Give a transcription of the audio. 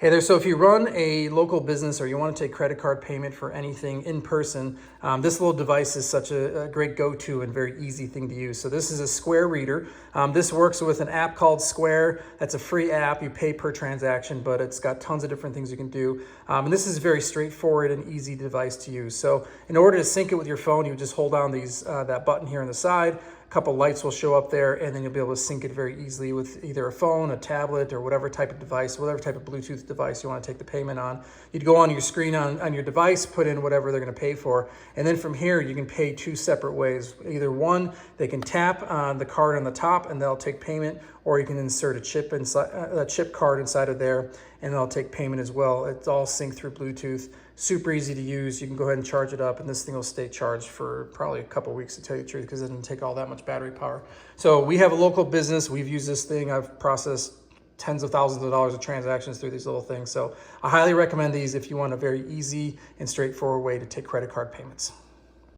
Hey there, so if you run a local business or you want to take credit card payment for anything in person, this little device is such a great go-to and very easy thing to use. So this is a Square reader. This works with an app called Square. That's a free app. You pay per transaction, but it's got tons of different things you can do. And this is a very straightforward and easy device to use. So in order to sync it with your phone, you just hold down that button here on the side. A couple lights will show up there, and then you'll be able to sync it very easily with either a phone, a tablet, or whatever type of device, whatever type of Bluetooth device you want to take the payment on. You'd go on your screen on your device, put in whatever they're going to pay for, and then from here you can pay two separate ways. Either one, they can tap on the card on the top and they'll take payment, or you can insert a chip card inside of there and they'll take payment as well. It's all synced through Bluetooth. Super easy to use. You can go ahead and charge it up, and this thing will stay charged for probably a couple weeks, to tell you the truth, because it doesn't take all that much battery power. So we have a local business. We've used this thing. I've processed tens of thousands of dollars of transactions through these little things. So I highly recommend these if you want a very easy and straightforward way to take credit card payments.